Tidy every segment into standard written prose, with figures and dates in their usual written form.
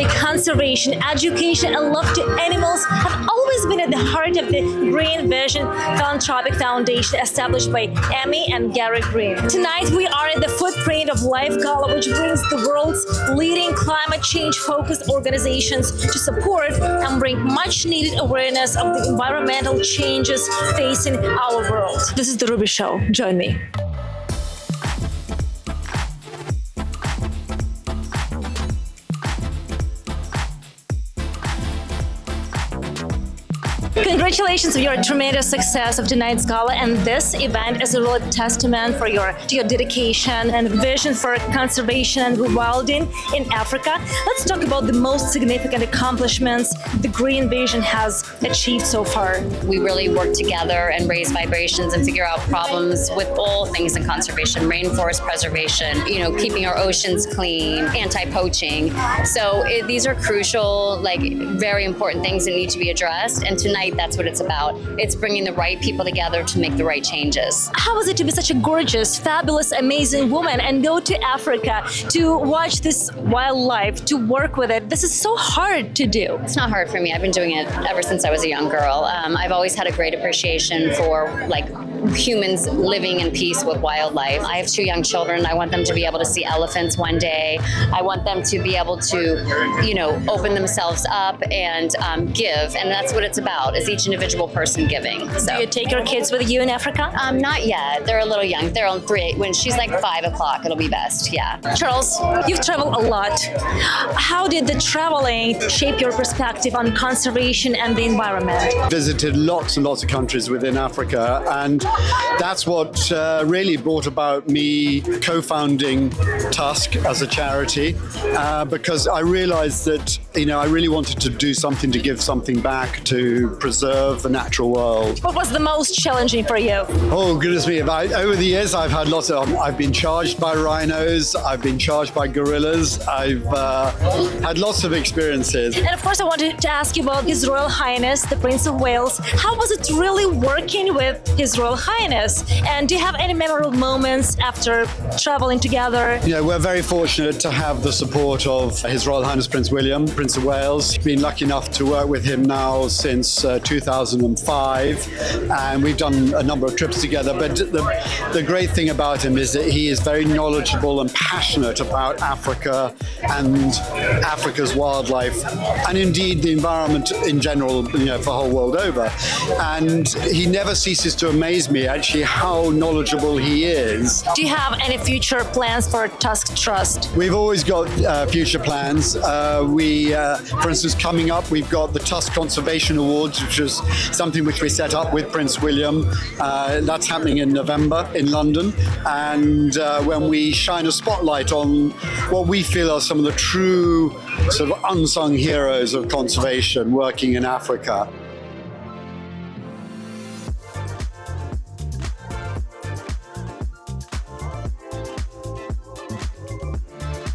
topic, conservation, education, and love to animals have always been at the heart of the Green Vision Philanthropic Foundation established by Amy and Gary Green. Tonight, we are at the Footprint of Life Gala, which brings the world's leading climate change-focused organizations to support and bring much-needed awareness of the environmental changes facing our world. This is the Rubis Show. Join me. Congratulations on your tremendous success of tonight's gala, and this event is a real testament to your dedication and vision for conservation and rewilding in Africa. Let's talk about the most significant accomplishments the Green Vision has achieved so far. We really work together and raise vibrations and figure out problems with all things in conservation, rainforest preservation, keeping our oceans clean, anti-poaching. So these are crucial, very important things that need to be addressed. And tonight, that's what it's about. It's bringing the right people together to make the right changes. How was it to be such a gorgeous, fabulous, amazing woman and go to Africa to watch this wildlife, to work with it? This is so hard to do. It's not hard for me. I've been doing it ever since I was a young girl. I've always had a great appreciation for humans living in peace with wildlife. I have 2 young children. I want them to be able to see elephants one day. I want them to be able to, open themselves up and give. And that's what it's about, is each individual person giving. So, do you take your kids with you in Africa? Not yet. They're a little young. They're on 3. When she's 5 o'clock, it'll be best. Yeah. Charles, you've traveled a lot. How did the traveling shape your perspective on conservation and the environment? Visited lots and lots of countries within Africa, and that's what really brought about me co-founding Tusk as a charity, because I realized that I really wanted to do something to give something back to preserve the natural world. What was the most challenging for you? Oh, goodness me. Over the years, I've had I've been charged by rhinos, I've been charged by gorillas, I've had lots of experiences. And of course, I wanted to ask you about His Royal Highness, the Prince of Wales. How was it really working with His Royal Highness? And do you have any memorable moments after traveling together? We're very fortunate to have the support of His Royal Highness Prince William, Prince of Wales. Been lucky enough to work with him now since 2005, and we've done a number of trips together. But the great thing about him is that he is very knowledgeable and passionate about Africa and Africa's wildlife, and indeed the environment in general, for the whole world over. And he never ceases to amaze me, actually, how knowledgeable he is. Do you have any future plans for Tusk Trust? We've always got future plans. For instance, coming up, we've got the Tusk Conservation Awards, which is something which we set up with Prince William. That's happening in November in London. And when we shine a spotlight on what we feel are some of the true sort of unsung heroes of conservation working in Africa.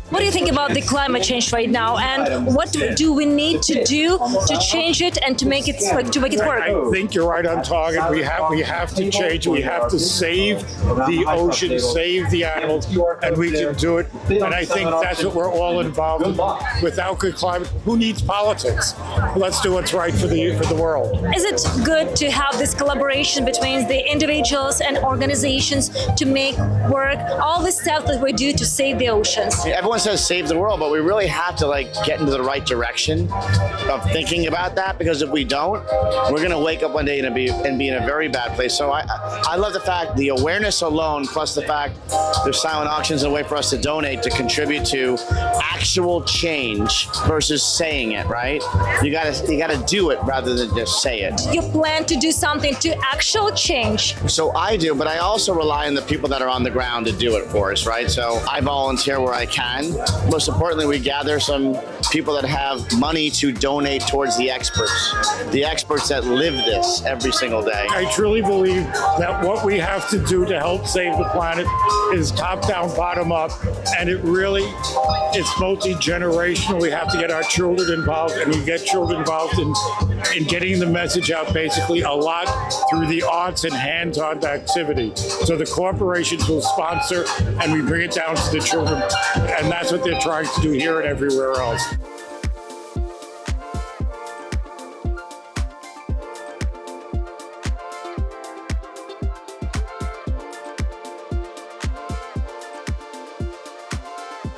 What do you think about the climate change right now, and what do we need to do to change it and to make it work? I think you're right on target. We have to change. We have to save the ocean, save the animals, and we can do it. And I think that's what we're all involved in. Without good climate, who needs politics? Let's do what's right for the world. Is it good to have this collaboration between the individuals and organizations to make work all the stuff that we do to save the oceans? Everyone says save the world, but we really have to get into the right direction of thinking about that, because if we don't, we're going to wake up one day and be in a very bad place. So I love the fact, the awareness alone, plus the fact there's silent auctions, a way for us to donate, to contribute to actual change versus saying it, right? You gotta do it rather than just say it. You plan to do something to actual change? So I do, but I also rely on the people that are on the ground to do it for us, right? So I volunteer where I can. Most importantly, we gather some people that have money to donate towards the experts that live this every single day. I truly believe that what we have to do to help save the planet is top down, bottom up, and it's multi-generational. We have to get our children involved, and we get children involved in getting the message out basically a lot through the arts and hands-on activity. So the corporations will sponsor, and we bring it down to the children, and that's what they're trying to do here and everywhere else.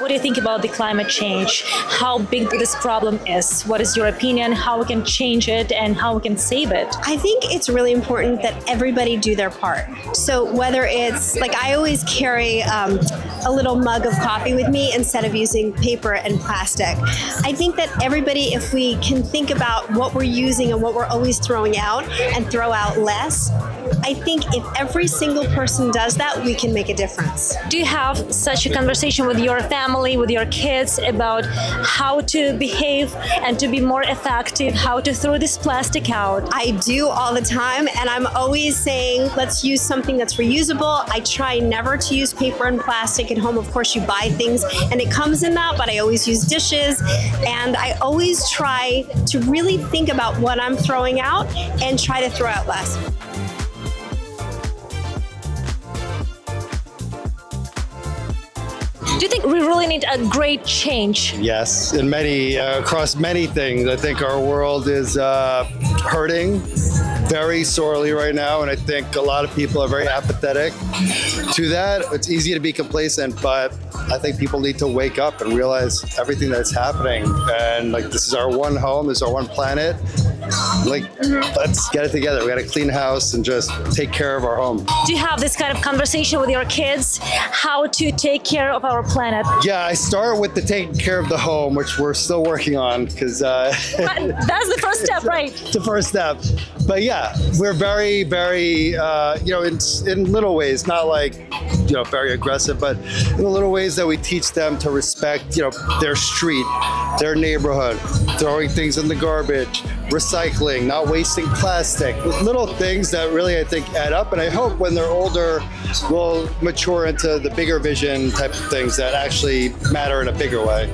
What do you think about the climate change? How big this problem is? What is your opinion? How we can change it and how we can save it? I think it's really important that everybody do their part. So whether it's like I always carry a little mug of coffee with me instead of using paper and plastic. I think that everybody, if we can think about what we're using and what we're always throwing out and throw out less, I think if every single person does that, we can make a difference. Do you have such a conversation with your family, with your kids about how to behave and to be more effective, how to throw this plastic out? I do all the time, and I'm always saying, let's use something that's reusable. I try never to use paper and plastic at home. Of course, you buy things and it comes in that, but I always use dishes. And I always try to really think about what I'm throwing out and try to throw out less. Do you think we really need a great change? Yes, in across many things. I think our world is hurting very sorely right now, and I think a lot of people are very apathetic to that. It's easy to be complacent, but I think people need to wake up and realize everything that's happening. And like, this is our one home, this is our one planet. Like, let's get it together. We got to clean house and just take care of our home. Do you have this kind of conversation with your kids, how to take care of our planet? Yeah, I start with the taking care of the home, which we're still working on because That's the first step, right? it's the first step. But yeah, we're very, very, in little ways, not like, very aggressive, but in the little ways that we teach them to respect, their street, their neighborhood, throwing things in the garbage, recycling, not wasting plastic, little things that really, I think, add up. And I hope when they're older, will mature into the bigger vision type of things that actually matter in a bigger way.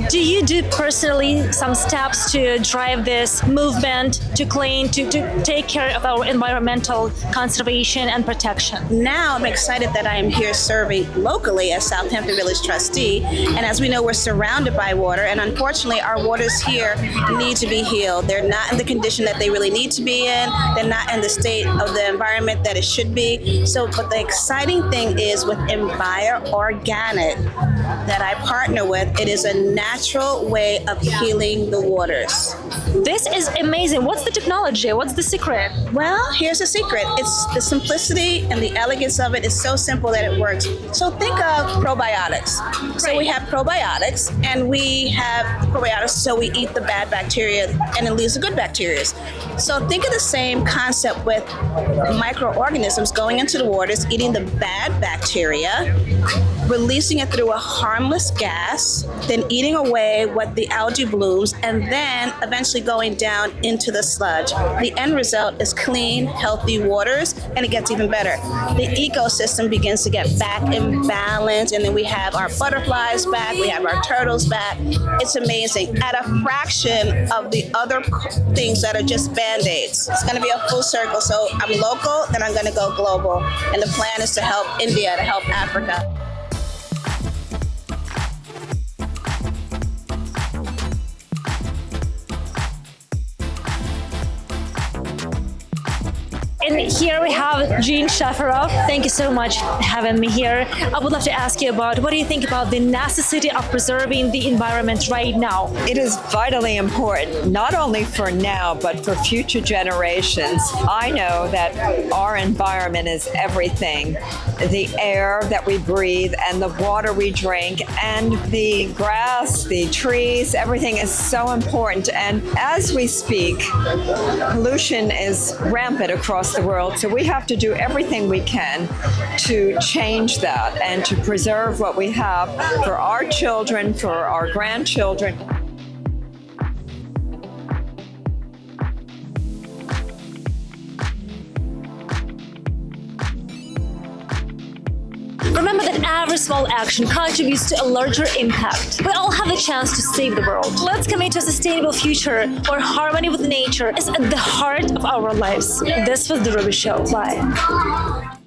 Do you do personally some steps to drive this movement to clean, to take care of our environmental conservation and protection? Now I'm excited that I am here serving locally as Southampton Village trustee. And as we know, we're surrounded by water. And unfortunately, our waters here need to be healed. They're not in the condition that they really need to be in. They're not in the state of the environment that it should be. But the exciting thing is with Envire Organic that I partner with, it is a natural way of healing the waters. This is amazing. What's the technology? What's the secret? Well, here's the secret. It's the simplicity and the elegance of it is so simple that it works. So think of probiotics. So we have probiotics, and we have probiotics so we eat the bad bacteria and it leaves the good bacteria. So think of the same concept with microorganisms going into the waters, eating the bad bacteria, releasing it through a harmless gas, then eating away what the algae blooms, and then eventually going down into the sludge. The end result is clean, healthy waters, and it gets even better. The ecosystem begins to get back in balance, and then we have our butterflies back, we have our turtles back. It's amazing. At a fraction of the other things that are just Band-Aids. It's gonna be a full circle. So I'm local, then I'm gonna go global. And the plan is to help India, to help Africa. And here we have Jean Shafiroff. Thank you so much for having me here. I would love to ask you about what do you think about the necessity of preserving the environment right now? It is vitally important, not only for now, but for future generations. I know that our environment is everything. The air that we breathe and the water we drink and the grass, the trees, everything is so important. And as we speak, pollution is rampant across the world. So we have to do everything we can to change that and to preserve what we have for our children, for our grandchildren. Remember that every small action contributes to a larger impact. We all have the chance to save the world. Let's commit to a sustainable future where harmony with nature is at the heart of our lives. This was the Rubis Show. Bye.